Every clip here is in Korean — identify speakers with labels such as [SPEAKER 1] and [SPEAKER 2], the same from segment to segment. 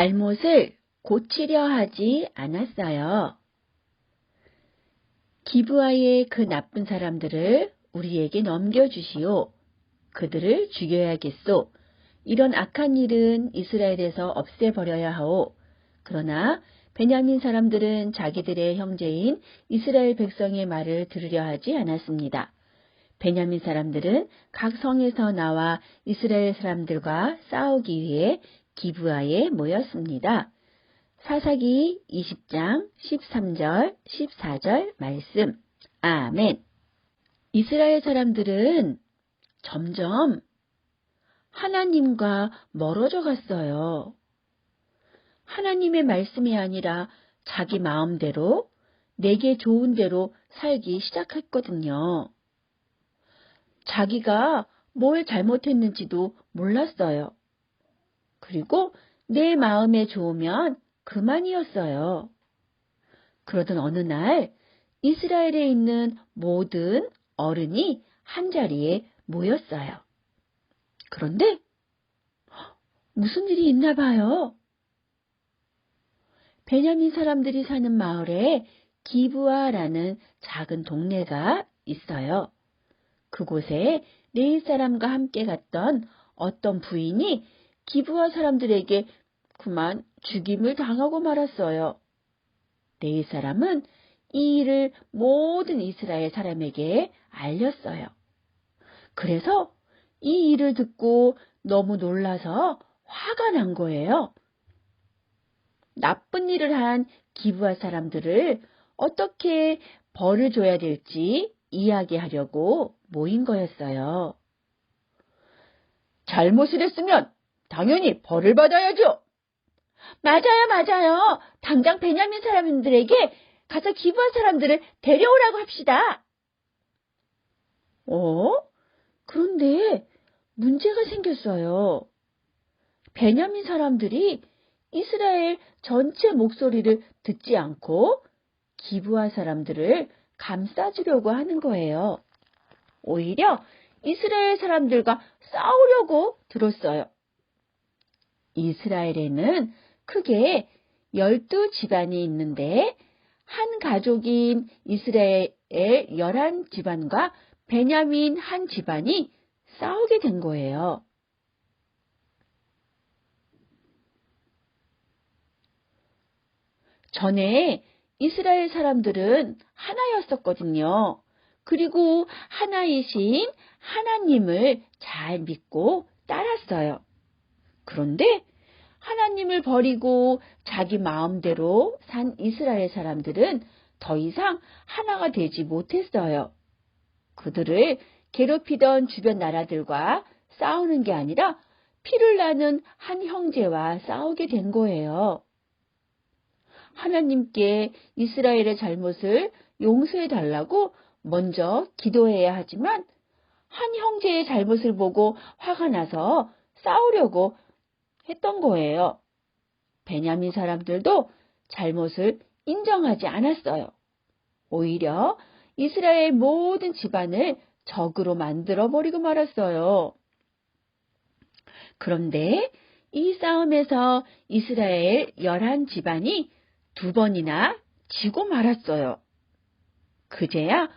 [SPEAKER 1] 잘못을 고치려 하지 않았어요. 기브아의 그 나쁜 사람들을 우리에게 넘겨주시오. 그들을 죽여야겠소. 이런 악한 일은 이스라엘에서 없애버려야 하오. 그러나 베냐민 사람들은 자기들의 형제인 이스라엘 백성의 말을 들으려 하지 않았습니다. 베냐민 사람들은 각 성에서 나와 이스라엘 사람들과 싸우기 위해 기브아에 모였습니다. 사사기 20장 13절 14절 말씀. 아멘. 이스라엘 사람들은 점점 하나님과 멀어져 갔어요. 하나님의 말씀이 아니라 자기 마음대로 내게 좋은 대로 살기 시작했거든요. 자기가 뭘 잘못했는지도 몰랐어요. 그리고 내 마음에 좋으면 그만이었어요. 그러던 어느 날 이스라엘에 있는 모든 어른이 한자리에 모였어요. 그런데 무슨 일이 있나 봐요. 베냐민 사람들이 사는 마을에 기브아라는 작은 동네가 있어요. 그곳에 레위 사람과 함께 갔던 어떤 부인이 기브아 사람들에게 그만 죽임을 당하고 말았어요. 레위 사람은 이 일을 모든 이스라엘 사람에게 알렸어요. 그래서 이 일을 듣고 너무 놀라서 화가 난 거예요. 나쁜 일을 한 기브아 사람들을 어떻게 벌을 줘야 될지 이야기하려고 모인 거였어요. 잘못을 했으면 당연히 벌을 받아야죠. 맞아요. 당장 베냐민 사람들에게 가서 기브아 사람들을 데려오라고 합시다. 그런데 문제가 생겼어요. 베냐민 사람들이 이스라엘 전체 목소리를 듣지 않고 기브아 사람들을 감싸주려고 하는 거예요. 오히려 이스라엘 사람들과 싸우려고 들었어요. 이스라엘에는 크게 12집안이 있는데 한 가족인 이스라엘의 11집안과 베냐민 한 집안이 싸우게 된 거예요. 전에 이스라엘 사람들은 하나였었거든요. 그리고 하나이신 하나님을 잘 믿고 따랐어요. 그런데 하나님을 버리고 자기 마음대로 산 이스라엘 사람들은 더 이상 하나가 되지 못했어요. 그들을 괴롭히던 주변 나라들과 싸우는 게 아니라 피를 나는 한 형제와 싸우게 된 거예요. 하나님께 이스라엘의 잘못을 용서해 달라고 먼저 기도해야 하지만 한 형제의 잘못을 보고 화가 나서 싸우려고 했던 거예요. 베냐민 사람들도 잘못을 인정하지 않았어요. 오히려 이스라엘 모든 집안을 적으로 만들어버리고 말았어요. 그런데 이 싸움에서 이스라엘 11집안이 2번이나 지고 말았어요. 그제야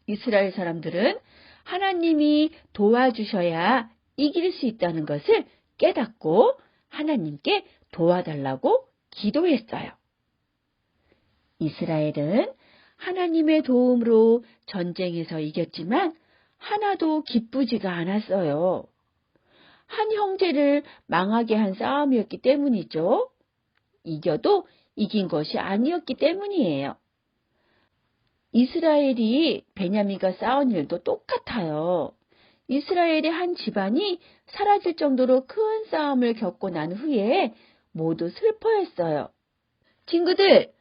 [SPEAKER 1] 이스라엘 사람들은 하나님이 도와주셔야 이길 수 있다는 것을 깨닫고 하나님께 도와달라고 기도했어요. 이스라엘은 하나님의 도움으로 전쟁에서 이겼지만 하나도 기쁘지가 않았어요. 한 형제를 망하게 한 싸움이었기 때문이죠. 이겨도 이긴 것이 아니었기 때문이에요. 이스라엘이 베냐민과 싸운 일도 똑같아요. 이스라엘의 한 집안이 사라질 정도로 큰 싸움을 겪고 난 후에 모두 슬퍼했어요. 친구들,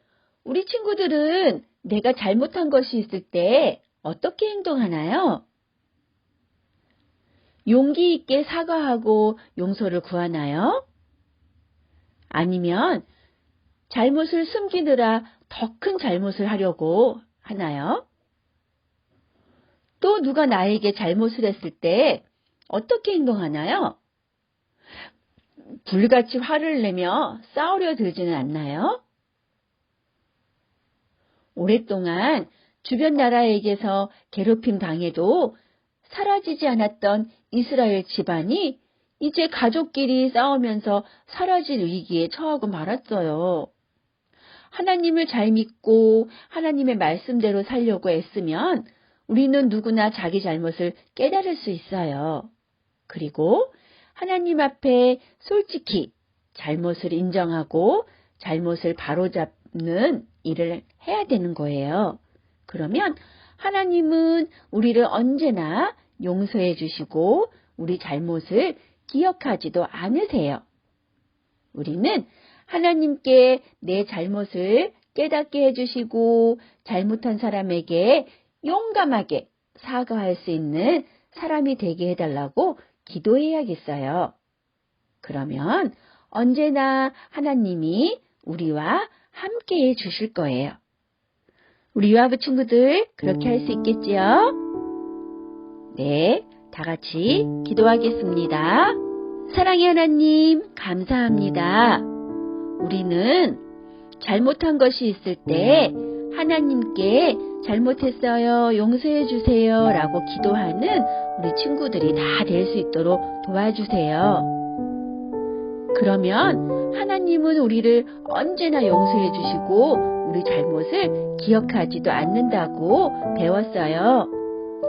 [SPEAKER 1] 우리 친구들은 내가 잘못한 것이 있을 때 어떻게 행동하나요? 용기 있게 사과하고 용서를 구하나요? 아니면 잘못을 숨기느라 더 큰 잘못을 하려고 하나요? 또 누가 나에게 잘못을 했을 때 어떻게 행동하나요? 불같이 화를 내며 싸우려 들지는 않나요? 오랫동안 주변 나라에게서 괴롭힘 당해도 사라지지 않았던 이스라엘 집안이 이제 가족끼리 싸우면서 사라질 위기에 처하고 말았어요. 하나님을 잘 믿고 하나님의 말씀대로 살려고 애쓰면 우리는 누구나 자기 잘못을 깨달을 수 있어요. 그리고 하나님 앞에 솔직히 잘못을 인정하고 잘못을 바로잡는 일을 해야 되는 거예요. 그러면 하나님은 우리를 언제나 용서해 주시고 우리 잘못을 기억하지도 않으세요. 우리는 하나님께 내 잘못을 깨닫게 해주시고 잘못한 사람에게 용감하게 사과할 수 있는 사람이 되게 해달라고 기도해야겠어요. 그러면 언제나 하나님이 우리와 함께 해주실 거예요. 우리 유아부 친구들 그렇게 할 수 있겠지요? 네, 다 같이 기도하겠습니다. 사랑의 하나님, 감사합니다. 우리는 잘못한 것이 있을 때 하나님께 잘못했어요, 용서해 주세요 라고 기도하는 우리 친구들이 다 될 수 있도록 도와주세요. 그러면 하나님은 우리를 언제나 용서해 주시고 우리 잘못을 기억하지도 않는다고 배웠어요.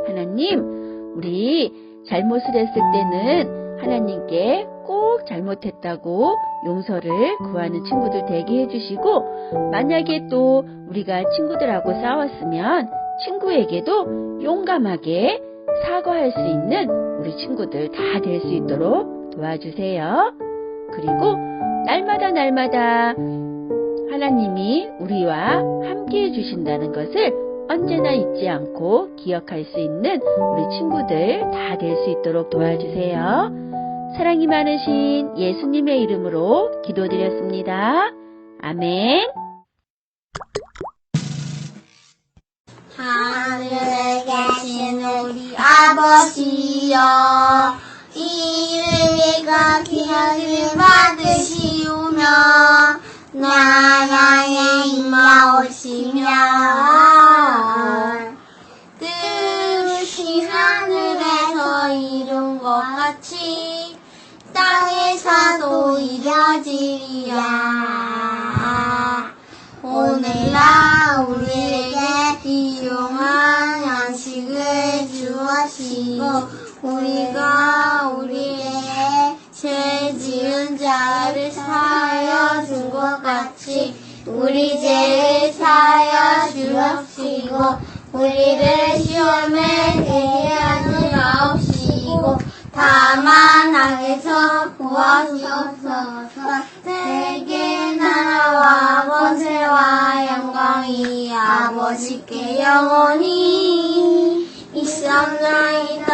[SPEAKER 1] 하나님, 우리 잘못을 했을 때는 하나님께 꼭 잘못했다고 용서를 구하는 친구들 되게 해주시고, 만약에 또 우리가 친구들하고 싸웠으면 친구에게도 용감하게 사과할 수 있는 우리 친구들 다 될 수 있도록 도와주세요. 그리고 날마다 하나님이 우리와 함께 해주신다는 것을 언제나 잊지 않고 기억할 수 있는 우리 친구들 다 될 수 있도록 도와주세요. 사랑이 많으신 예수님의 이름으로 기도드렸습니다. 아멘.
[SPEAKER 2] 하늘에 계신 우리 아버지여, 이름이 귀하게 받으시오며 나라에 임하오시며 뜻이 하늘에서 이룬 것 같이 땅에서도 이루어지리라. 오늘날 우리에게 일용할 양식을 주옵시고 우리가 우리의 죄 지은 자를 사하여 준 것 같이 우리 죄를 사하여 주옵시고 우리를 시험에 들게 하지 마옵시고 다만 악에서 구하시옵소서. 세계 나라와 권세와 영광이 아버지께 영원히 있사옵나이다.